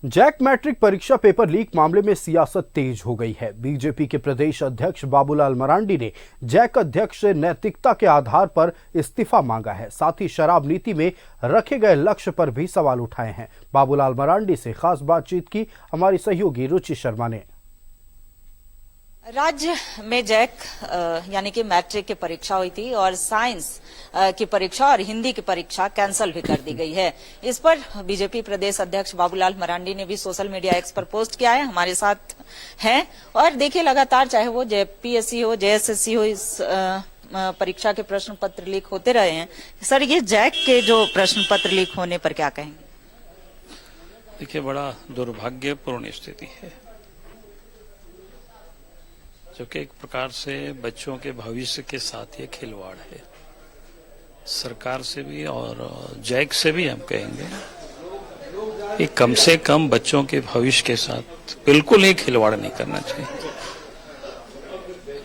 Jack matric परीक्षा paper leak मामले में सियासत तेज हो गई है। बीजेपी के प्रदेश अध्यक्ष बाबूलाल मरांडी ने जैक अध्यक्ष से नैतिकता के आधार पर इस्तीफा मांगा है। साथ ही शराब नीति में रखे गए लक्ष्य पर भी सवाल उठाए हैं। बाबूलाल मरांडी से खास बातचीत की हमारी सहयोगी रुचि शर्मा ने। राज्य में जैक यानी कि मैट्रिक की परीक्षा हुई थी और साइंस की परीक्षा और हिंदी की परीक्षा कैंसिल भी कर दी गई है। इस पर बीजेपी प्रदेश अध्यक्ष बाबूलाल मरांडी ने भी सोशल मीडिया एक्स पर पोस्ट किया है। हमारे साथ हैं और देखिए लगातार चाहे वो जेपीएससी हो जेएसएससी हो इस परीक्षा के प्रश्न पत्र लीक होते रहे हैं। सर, ये जैक के जो प्रश्न पत्र लीक होने पर क्या कहेंगे? देखिए, बड़ा दुर्भाग्यपूर्ण स्थिति है, जो कि एक प्रकार से बच्चों के भविष्य के साथ ये खिलवाड़ है। सरकार से भी और जैक से भी हम कहेंगे कि कम से कम बच्चों के भविष्य के साथ बिल्कुल ही खिलवाड़ नहीं करना चाहिए।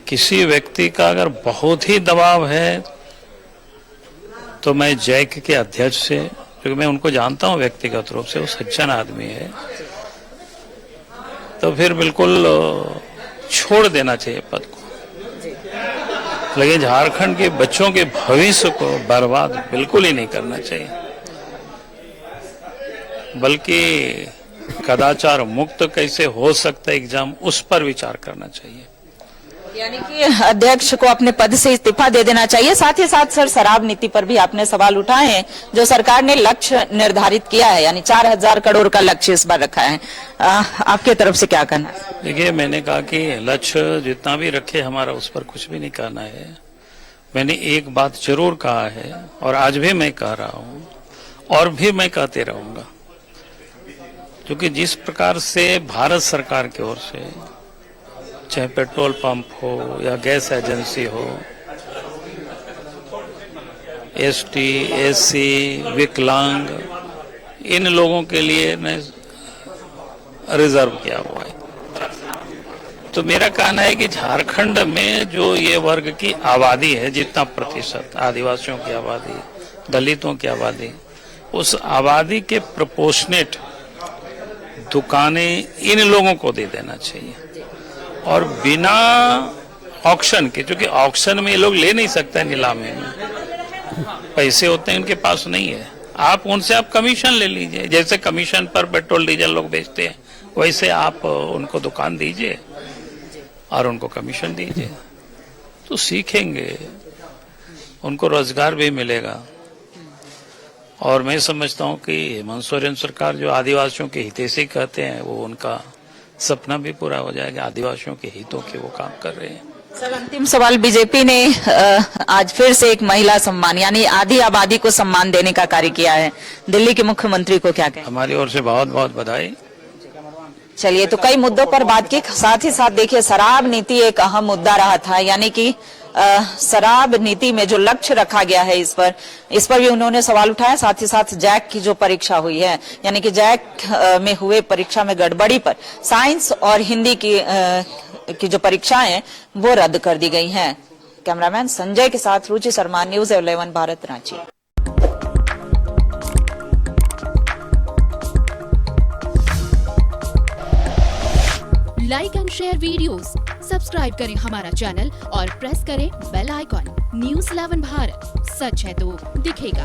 किसी व्यक्ति का अगर बहुत ही दबाव है तो मैं जैक के अध्यक्ष से, क्योंकि मैं उनको जानता हूं व्यक्तिगत रूप से, वो सज्जन आदमी है, तो फिर बिल्कुल छोड़ देना चाहिए पद को। लेकिन झारखंड के बच्चों के भविष्य को बर्बाद बिल्कुल ही नहीं करना चाहिए, बल्कि कदाचार मुक्त कैसे हो सकता है एग्जाम, उस पर विचार करना चाहिए। यानी कि अध्यक्ष को अपने पद से इस्तीफा दे देना चाहिए। साथ ही साथ सर, शराब नीति पर भी आपने सवाल उठाए हैं। जो सरकार ने लक्ष्य निर्धारित किया है, यानी 4000 करोड़ का लक्ष्य इस बार रखा है, आपके तरफ से क्या कहना है? देखिए, मैंने कहा कि लक्ष्य जितना भी रखे हमारा, उस पर कुछ भी नहीं कहना है। मैंने एक बात जरूर कहा है और आज भी मैं कह रहा हूं और भी मैं कहते रहूंगा, क्योंकि जिस प्रकार से भारत सरकार की ओर से, चाहे पेट्रोल पंप हो या गैस एजेंसी हो, एसटी, एससी, विकलांग, इन लोगों के लिए ने रिजर्व किया हुआ है। तो मेरा कहना है कि झारखंड में जो ये वर्ग की आबादी है, जितना प्रतिशत आदिवासियों की आबादी, दलितों की आबादी, उस आबादी के प्रोपोर्शनेट दुकानें इन लोगों को दे देना चाहिए और बिना ऑक्शन के, क्योंकि ऑक्शन में ये लोग ले नहीं सकते, नीलामी में पैसे होते हैं इनके पास नहीं है। आप उनसे आप कमीशन ले लीजिए, जैसे कमीशन पर पेट्रोल डीजल लोग बेचते हैं, वैसे आप उनको दुकान दीजिए और उनको कमीशन दीजिए, तो सीखेंगे, उनको रोजगार भी मिलेगा। और मैं समझता हूं कि हेमंत सोरेन सरकार जो आदिवासियों के हितैषी कहते हैं, वो उनका सपना भी पूरा हो जाएगा। आदिवासियों के हितों के वो काम कर रहे हैं। सर, अंतिम सवाल, बीजेपी ने आज फिर से एक महिला सम्मान यानी आधी आबादी को सम्मान देने का कार्य किया है। दिल्ली के मुख्यमंत्री को क्या कहें? हमारी ओर से बहुत बहुत बधाई। चलिए, तो कई मुद्दों पर बात की। साथ ही साथ देखिए, शराब नीति एक अहम मुद्दा रहा था, यानी कि शराब नीति में जो लक्ष्य रखा गया है, इस पर भी उन्होंने सवाल उठाया। साथ ही साथ जैक की जो परीक्षा हुई है, यानी कि जैक में हुए परीक्षा में गड़बड़ी पर साइंस और हिंदी की जो परीक्षाएं वो रद्द कर दी गई हैं। कैमरामैन संजय के साथ Ruchi Sharma, news 11 Bharat, Ranchi. Like and share videos, subscribe करें हमारा चैनल और प्रेस करें बेल आइकॉन। न्यूज़ 11 भारत, सच है तो दिखेगा।